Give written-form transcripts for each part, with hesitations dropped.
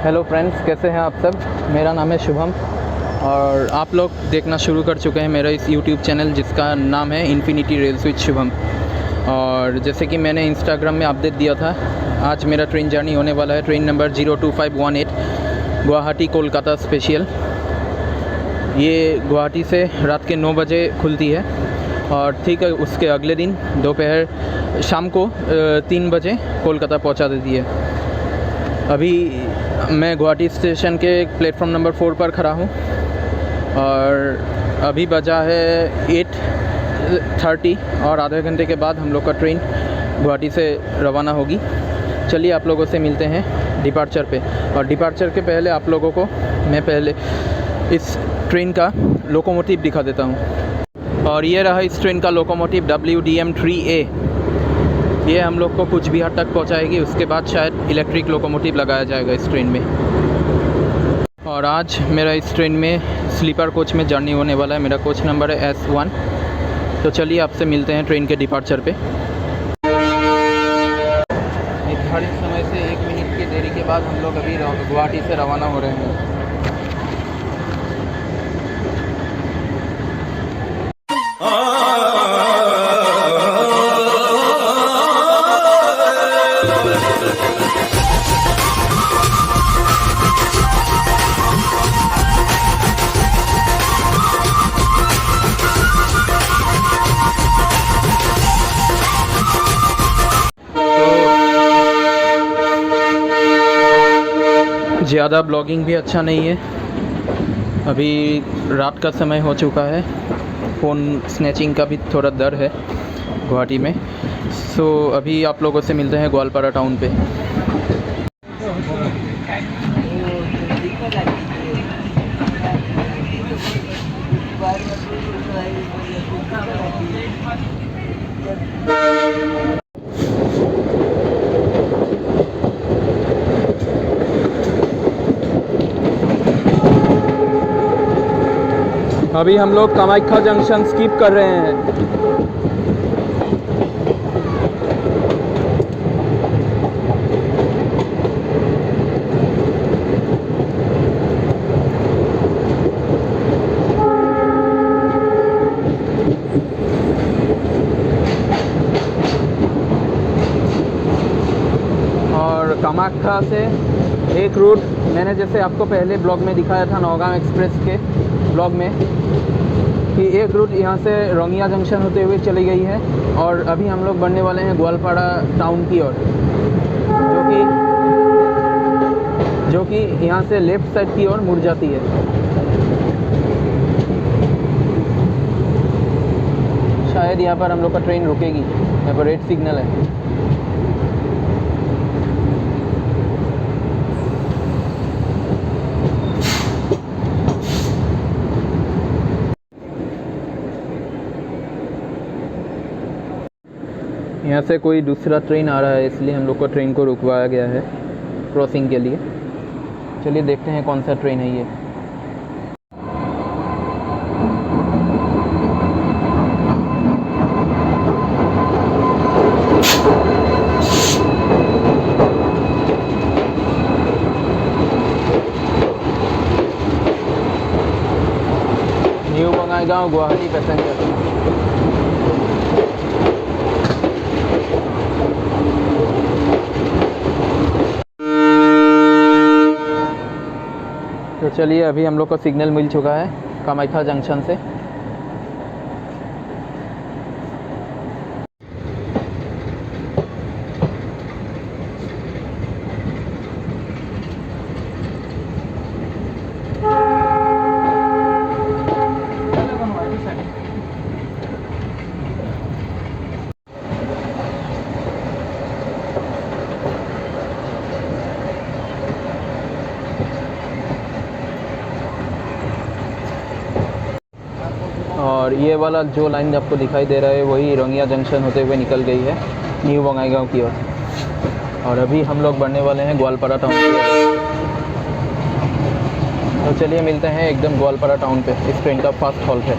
Hello friends, कैसे हैं आप सब। मेरा नाम है शुभम और आप लोग देखना शुरू कर चुके हैं मेरा इस यूट्यूब चैनल जिसका नाम है इन्फिनिटी रेल्स विद शुभम। और जैसे कि मैंने इंस्टाग्राम में अपडेट दिया था, आज मेरा ट्रेन जर्नी होने वाला है। Train number 02518 Guwahati Kolkata special. ये गुवाहाटी से रात के 9 बजे खुलती है और ठीक है उसके अगले दिन दोपहर शाम को 3 बजे कोलकाता पहुंचा देती है। अभी मैं गुवाहाटी स्टेशन के प्लेटफॉर्म नंबर 4 पर खड़ा हूँ और अभी बजा है 8:30 और आधे घंटे के बाद हम लोग का ट्रेन गुवाहाटी से रवाना होगी। चलिए आप लोगों से मिलते हैं डिपार्चर पे। और डिपार्चर के पहले आप लोगों को मैं पहले इस ट्रेन का लोकोमोटिव दिखा देता हूँ। और ये रहा इस ट्रेन का लोकोमोटिव WDM-3A। ये हम लोग को कुछ बिहार तक पहुंचाएगी, उसके बाद शायद इलेक्ट्रिक लोकोमोटिव लगाया जाएगा इस ट्रेन में। और आज मेरा इस ट्रेन में स्लीपर कोच में जर्नी होने वाला है। मेरा कोच नंबर है S1। तो चलिए आपसे मिलते हैं ट्रेन के डिपार्चर पे। निर्धारित समय से 1 मिनट की देरी के बाद हम लोग अभी गुवाहाटी से रवाना हो रहे हैं। ज़्यादा ब्लॉगिंग भी अच्छा नहीं है, अभी रात का समय हो चुका है। फ़ोन स्नैचिंग का भी थोड़ा डर है गुवाहाटी में। सो अभी आप लोगों से मिलते हैं ग्वालपारा टाउन पे। अभी हम लोग कामाख्या जंक्शन स्किप कर रहे हैं। और कामाख्या से एक रूट मैंने जैसे आपको पहले ब्लॉग में दिखाया था, नौगांव एक्सप्रेस के ब्लॉग में, कि एक रूट यहाँ से रोंगिया जंक्शन होते हुए चली गई है और अभी हम लोग बढ़ने वाले हैं ग्वालपाड़ा टाउन की ओर, जो कि यहाँ से लेफ़्ट साइड की ओर मुड़ जाती है। शायद यहाँ पर हम लोग का ट्रेन रुकेगी। यहाँ पर रेड सिग्नल है। यहाँ से कोई दूसरा ट्रेन आ रहा है, इसलिए हम लोग को ट्रेन को रुकवाया गया है क्रॉसिंग के लिए। चलिए देखते हैं कौन सा ट्रेन है ये। New Bongaigaon Guwahati passenger. तो चलिए अभी हम लोग को सिग्नल मिल चुका है कामाख्या जंक्शन से। और ये वाला जो लाइन आपको दिखाई दे रहा है वही रोंगिया जंक्शन होते हुए निकल गई है न्यू बंगाईगांव की ओर। और अभी हम लोग बढ़ने वाले हैं ग्वालपारा टाउन की ओर। तो चलिए मिलते हैं एकदम ग्वालपारा टाउन पे, इस ट्रेन का फर्स्ट हॉल्ट है।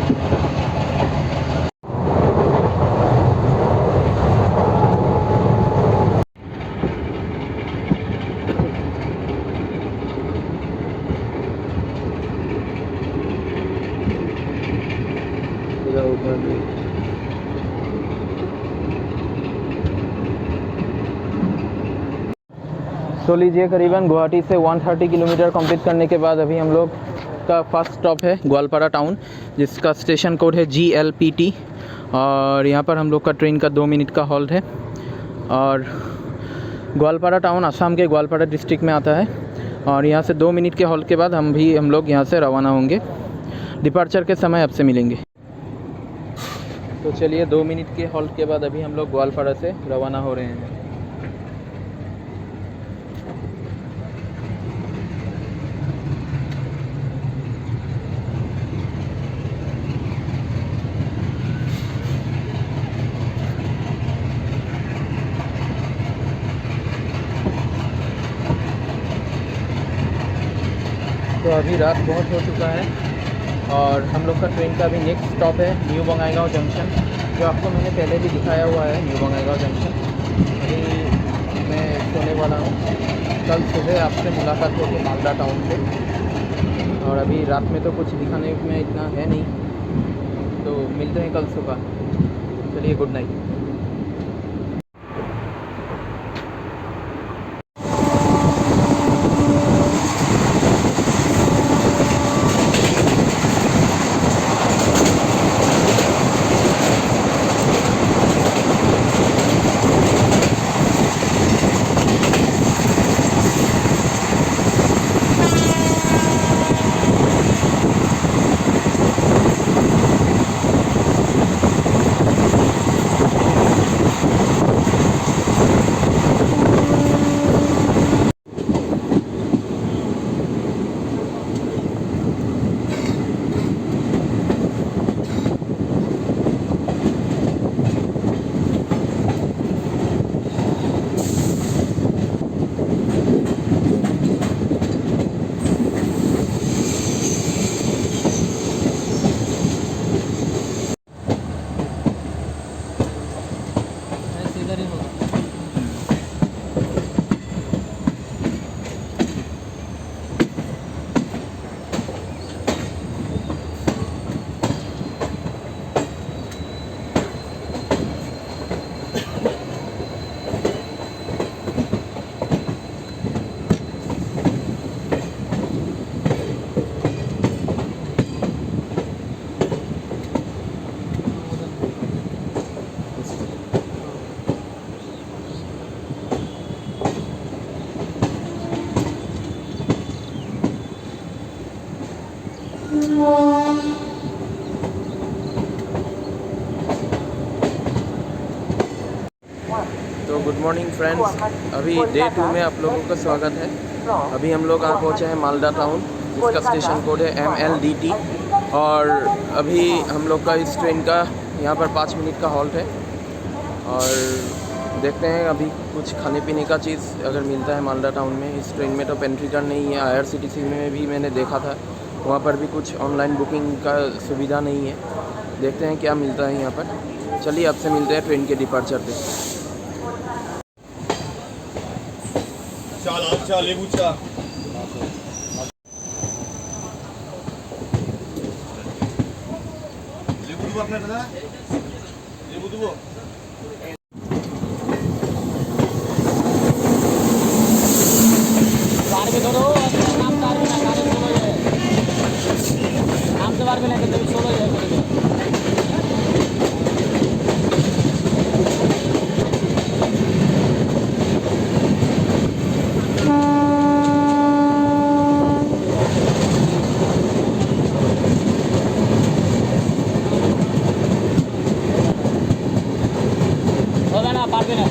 तो लीजिए करीबन गुवाहाटी से 130 किलोमीटर कंप्लीट करने के बाद अभी हम लोग का फर्स्ट स्टॉप है ग्वालपारा टाउन, जिसका स्टेशन कोड है GLPT। और यहाँ पर हम लोग का ट्रेन का 2 मिनट का हॉल्ट है। और ग्वालपारा टाउन असम के ग्वालपारा डिस्ट्रिक्ट में आता है। और यहाँ से 2 मिनट के हॉल्ट के बाद हम लोग यहाँ से रवाना होंगे। डिपार्चर के समय आपसे मिलेंगे। तो चलिए 2 मिनट के हॉल्ट के बाद अभी हम लोग ग्वालपारा से रवाना हो रहे हैं। तो अभी रात बहुत हो चुका है और हम लोग का ट्रेन का अभी नेक्स्ट स्टॉप है न्यू बंगाईगांव जंक्शन, जो आपको मैंने पहले भी दिखाया हुआ है। न्यू बंगाईगांव जंक्शन अभी मैं सोने वाला हूँ। कल सुबह आपसे मुलाकात होगी मालदा टाउन पे। और अभी रात में तो कुछ दिखाने में इतना है नहीं, तो मिलते हैं कल सुबह। चलिए गुड नाइट। तो गुड मॉर्निंग फ्रेंड्स, अभी डे 2 में आप लोगों का स्वागत है। अभी हम लोग आ पहुँचे हैं मालदा टाउन, जिसका स्टेशन कोड है MLDT। और अभी हम लोग का इस ट्रेन का यहाँ पर 5 मिनट का हॉल्ट है। और देखते हैं अभी कुछ खाने पीने का चीज़ अगर मिलता है मालदा टाउन में। इस ट्रेन में तो पेंट्री कार नहीं है। IRCTC में भी मैंने देखा था, वहाँ पर भी कुछ ऑनलाइन बुकिंग का सुविधा नहीं है। देखते हैं क्या मिलता है यहाँ पर। चलिए आपसे मिलते हैं ट्रेन के डिपार्चर पे। लेबू चा लेबू दो আপনার দাদা लेबू दो कार के दो नाम कार में ना कार सोलो है नाम से बार में लेके तो सोलो है পারবে না।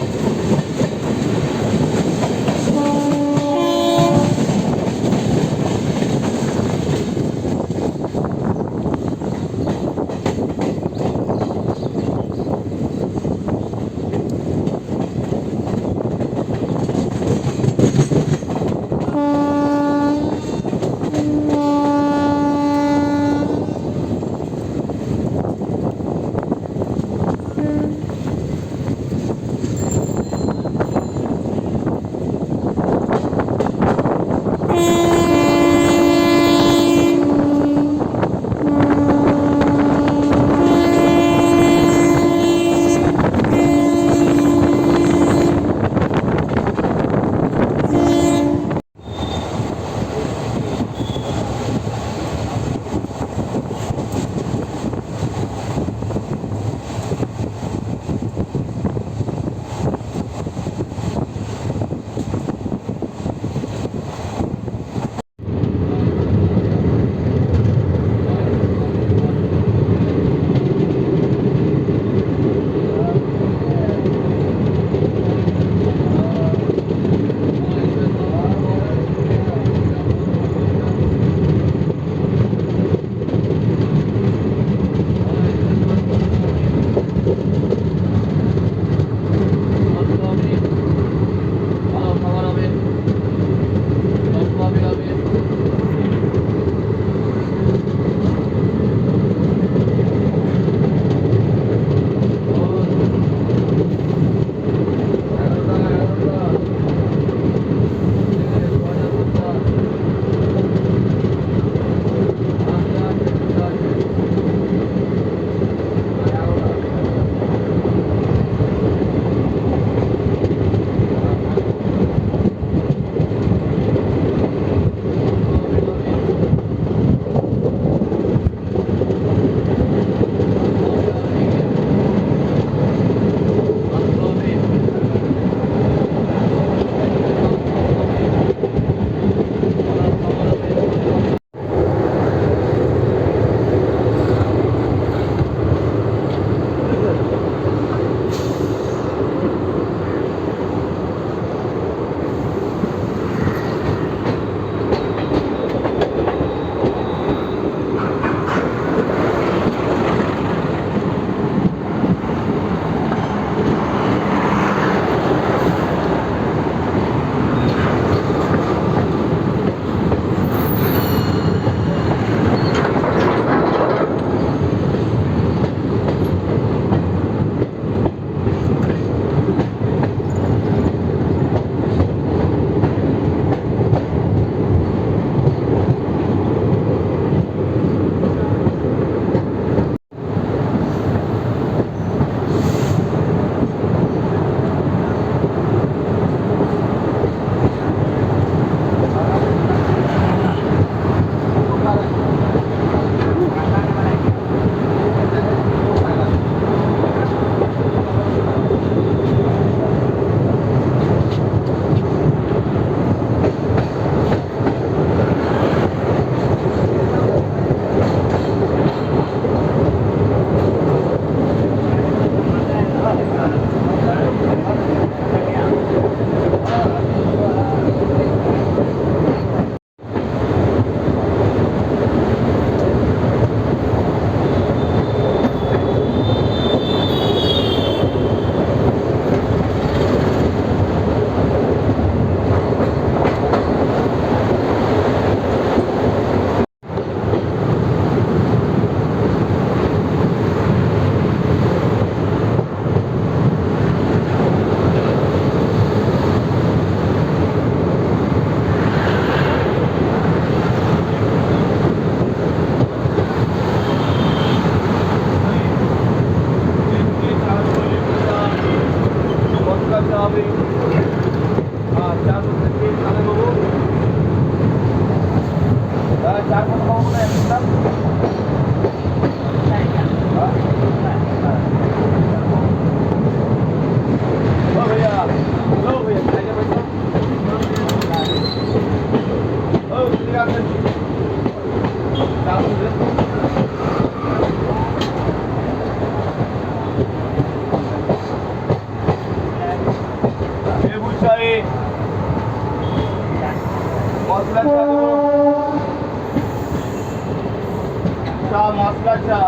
মশলা চা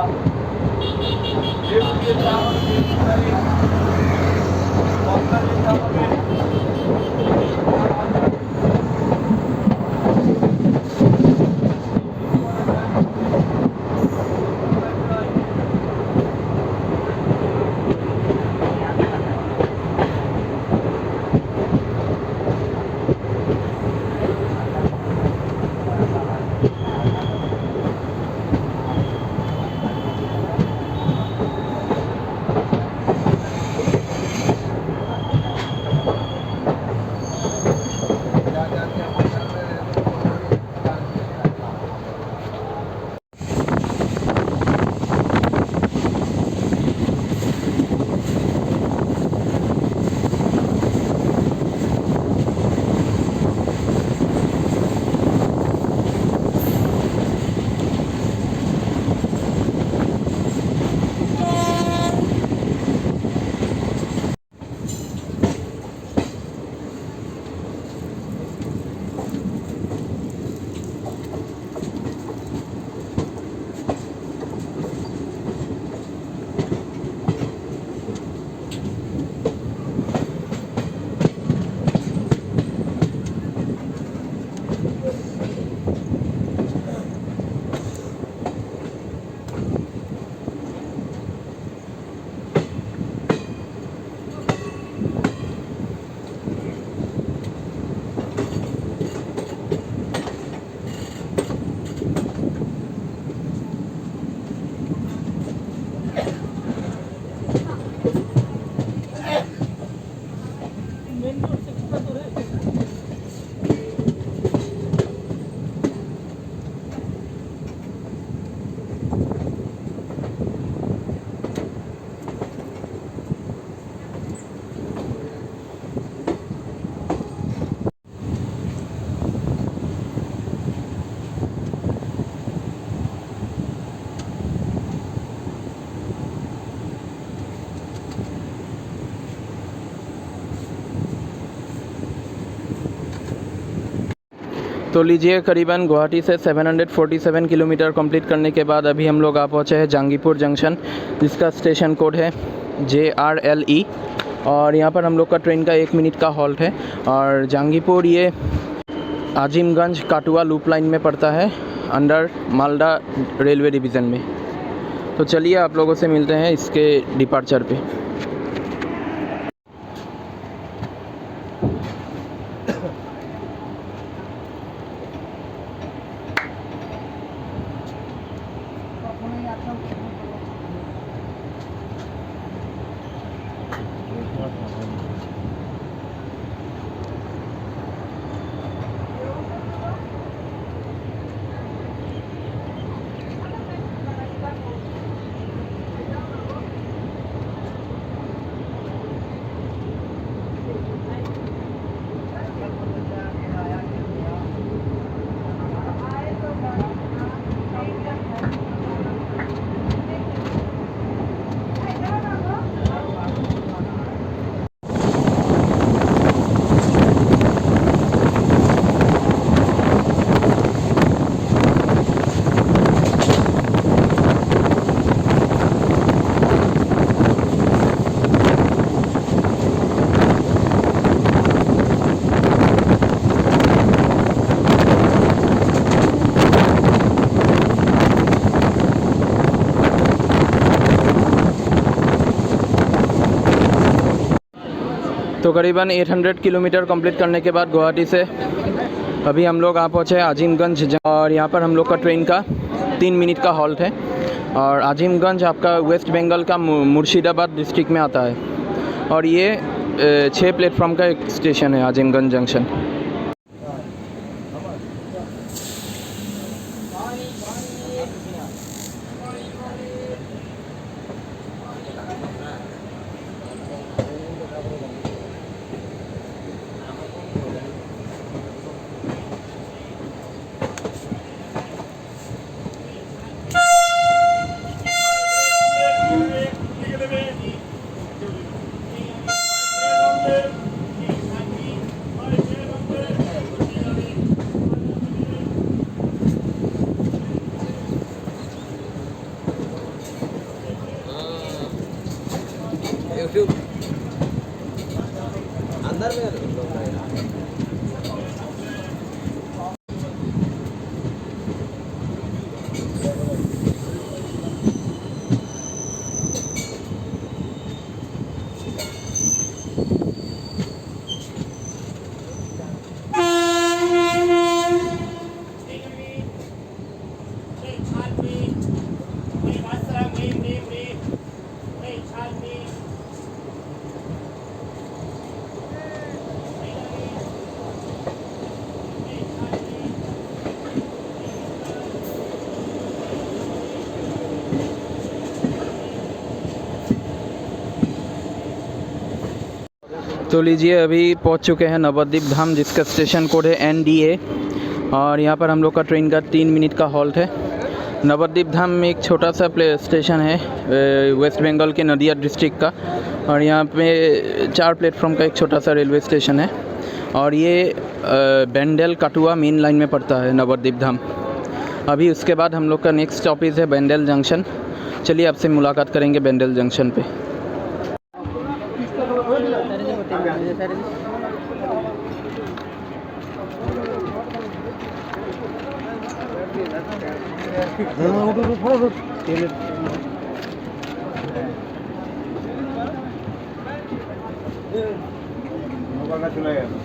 तो लीजिए, करीबन गुवाहाटी से 747 किलोमीटर कंप्लीट करने के बाद अभी हम लोग आ पहुँचे हैं जंगीपुर जंक्शन, जिसका स्टेशन कोड है JRLE। और यहाँ पर हम लोग का ट्रेन का 1 मिनट का हॉल्ट है। और जंगीपुर ये आजिमगंज काटुआ लूप लाइन में पड़ता है, अंडर मालदा रेलवे डिवीज़न में। तो चलिए आप लोगों से मिलते हैं इसके डिपार्चर पे। तो करीबन 800 किलोमीटर कंप्लीट करने के बाद गुवाहाटी से अभी हम लोग आ पहुँचे आजिमगंज। और यहाँ पर हम लोग का ट्रेन का 3 मिनट का हॉल्ट है। और आजिमगंज आपका वेस्ट बंगाल का मुर्शिदाबाद डिस्ट्रिक्ट में आता है। और ये 6 प्लेटफॉर्म का एक स्टेशन है आजिमगंज जंक्शन। यूट्यूब अंदर में तो लीजिए अभी पहुंच चुके हैं नवद्वीप धाम, जिसका स्टेशन कोड है NDA। और यहाँ पर हम लोग का ट्रेन का 3 मिनट का हॉल्ट है। नवद्वीप धाम में एक छोटा सा स्टेशन है वेस्ट बंगाल के नदिया डिस्ट्रिक्ट का, और यहाँ पे 4 प्लेटफॉर्म का एक छोटा सा रेलवे स्टेशन है। और ये बेंडल कटुआ मेन लाइन में पड़ता है नवद्वीप धाम। अभी उसके बाद हम लोग का नेक्स्ट स्टॉपेज है बेंडल जंक्शन। चलिए आपसे मुलाकात करेंगे बेंडल जंक्शन पे।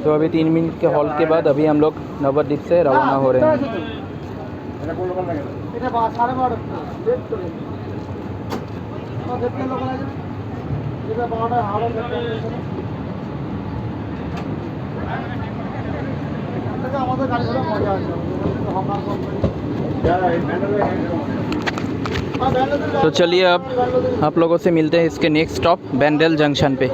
तो अभी 3 मिनट के हॉल्ट के बाद अभी हम लोग नवद्वीप से रवाना हो रहे हैं। तो चलिए अब आप लोगों से मिलते हैं इसके नेक्स्ट स्टॉप बेंडल जंक्शन पे।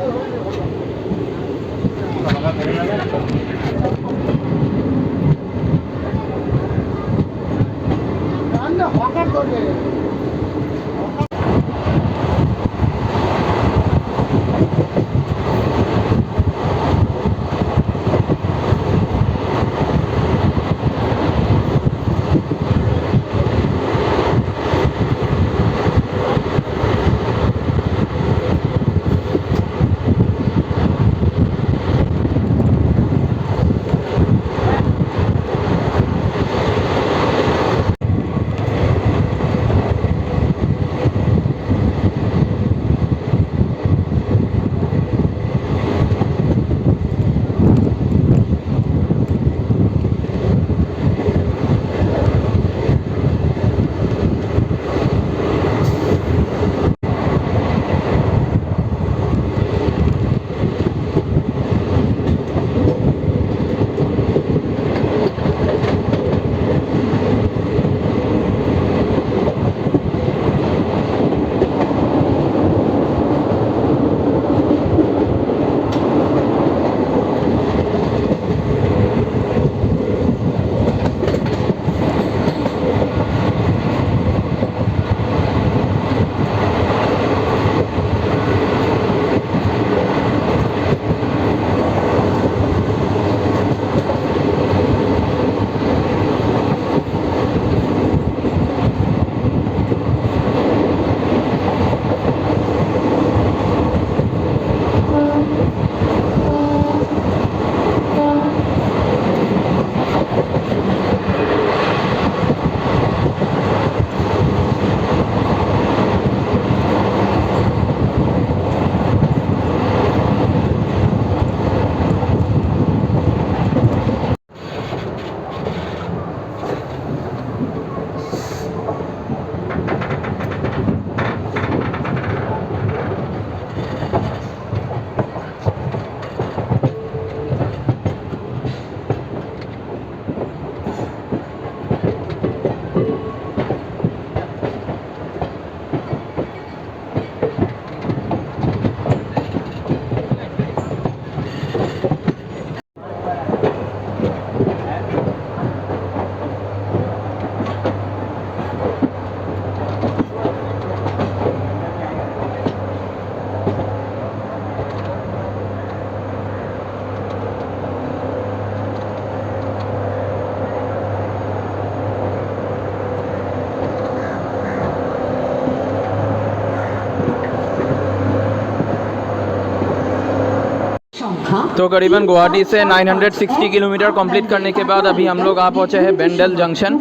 तो करीबन गुवाहाटी से 960 किलोमीटर कंप्लीट करने के बाद अभी हम लोग आ पहुँचे हैं बेंडल जंक्शन।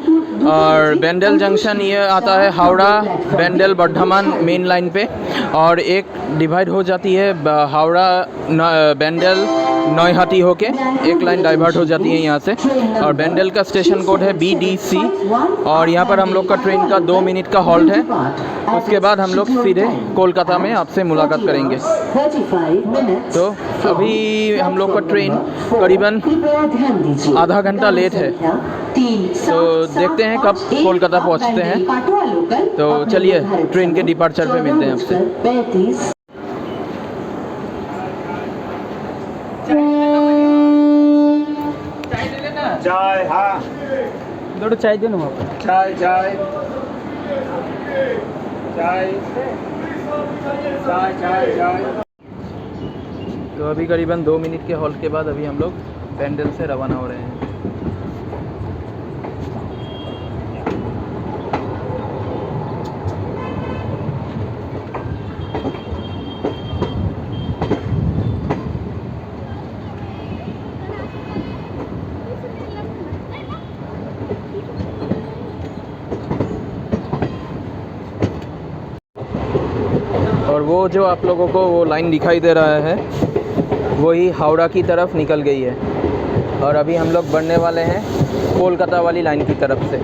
और बेंडल जंक्शन ये आता है हावड़ा बेंडल बर्धमान मेन लाइन पे, और एक डिवाइड हो जाती है हावड़ा बेंडल नौहाटी होके, एक लाइन डाइवर्ट हो जाती है यहाँ से। और बेंडल का स्टेशन कोड है BDC, और यहाँ पर हम लोग का ट्रेन का 2 मिनट का हॉल्ट है। उसके बाद हम लोग सीधे कोलकाता में आपसे मुलाकात करेंगे। तो अभी हम लोग का ट्रेन करीबन आधा घंटा लेट है, तो देखते हैं कब कोलकाता पहुँचते हैं। तो चलिए ट्रेन के डिपार्चर पे मिलते हैं आपसे। चाय, हाँ थोड़ा चाय दे ना चाय चाय चाय चाय चाय चाय। तो अभी करीबन 2 मिनट के हॉल्ट के बाद अभी हम लोग बेंडल से रवाना हो रहे हैं। और वो जो आप लोगों को वो लाइन दिखाई दे रहा है वही हावड़ा की तरफ निकल गई है, और अभी हम लोग बढ़ने वाले हैं कोलकाता वाली लाइन की तरफ से।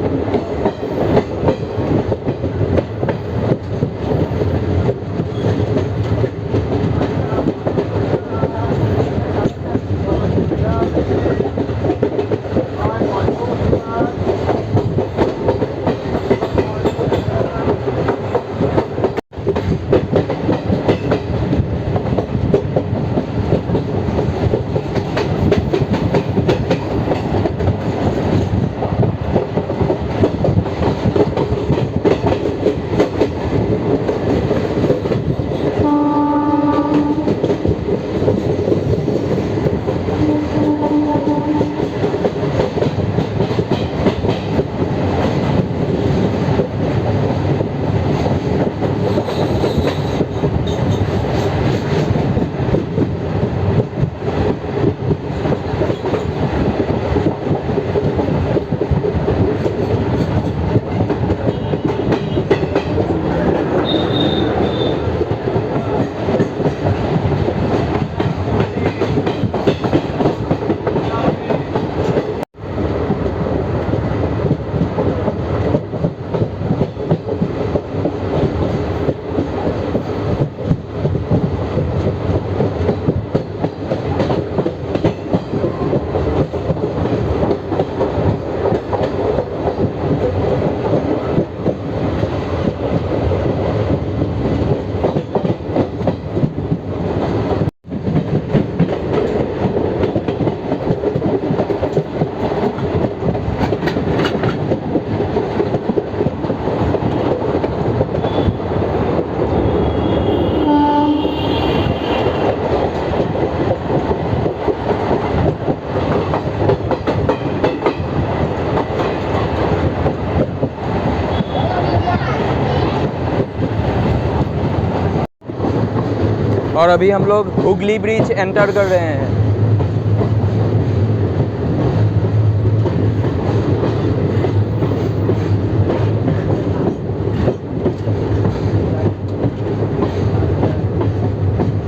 और अभी हम लोग हुगली ब्रिज एंटर कर रहे हैं।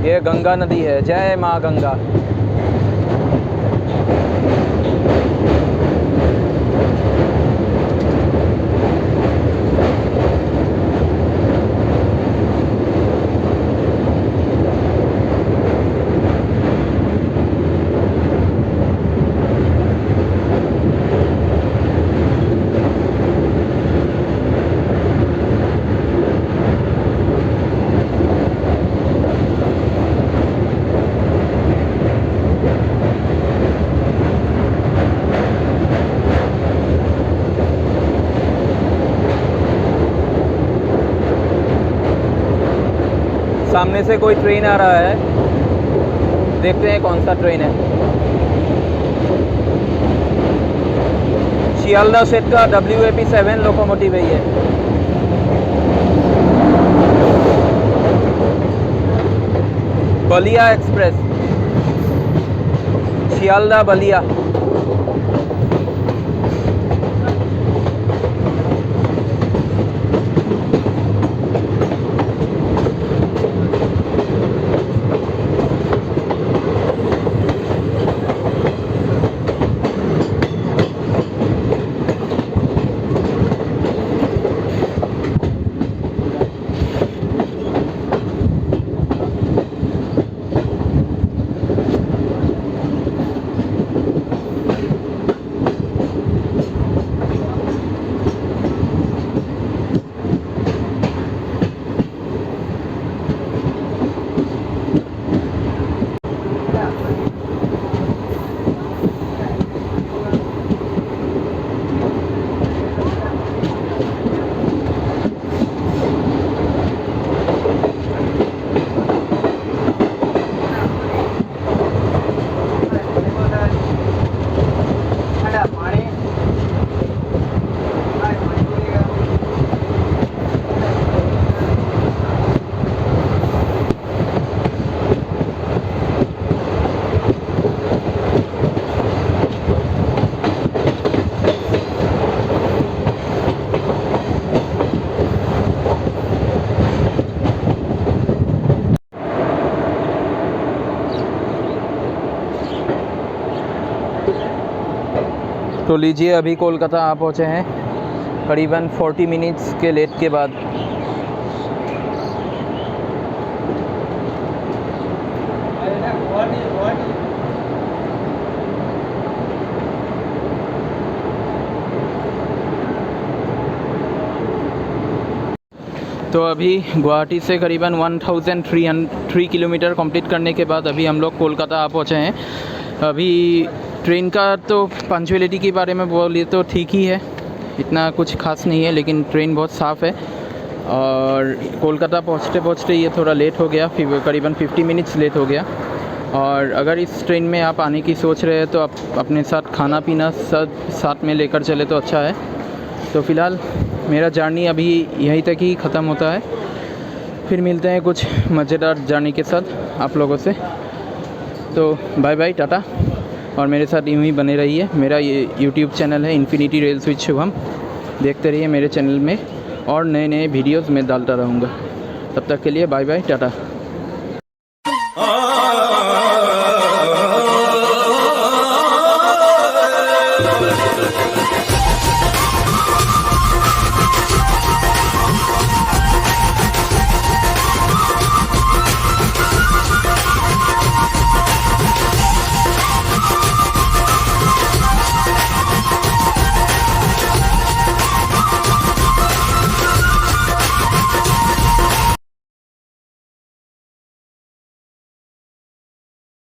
ये गंगा नदी है, जय माँ गंगा। सामने से कोई ट्रेन आ रहा है, देखते हैं कौन सा ट्रेन है। शियालदा सेट का WAP7 लोकोमोटिव है ये। बलिया एक्सप्रेस। शियालदा बलिया। तो लीजिए, अभी कोलकाता आ पहुँचे हैं करीबन 40 मिनट्स के लेट के बाद। तो अभी गुवाहाटी से करीबन 1303 किलोमीटर कंप्लीट करने के बाद अभी हम लोग कोलकाता आ पहुँचे हैं। अभी ट्रेन का तो पंक्चुअलिटी के बारे में बोलिए तो ठीक ही है, इतना कुछ खास नहीं है, लेकिन ट्रेन बहुत साफ़ है। और कोलकाता पहुँचते पहुँचते ये थोड़ा लेट हो गया, फिर करीबन 50 मिनट्स लेट हो गया। और अगर इस ट्रेन में आप आने की सोच रहे हैं तो आप अपने साथ खाना पीना सब साथ में लेकर चले तो अच्छा है। तो फ़िलहाल मेरा जर्नी अभी यहीं तक ही ख़त्म होता है, फिर मिलते हैं कुछ मज़ेदार जर्नी के साथ आप लोगों से। तो बाय बाय, टाटा, और मेरे साथ यूँ ही बने रहिए। मेरा ये यूट्यूब चैनल है इन्फिनिटी रेल्स विद शुभम, देखते रहिए मेरे चैनल में और नए नए वीडियोज़ मैं डालता रहूँगा। तब तक के लिए बाय बाय, टाटा।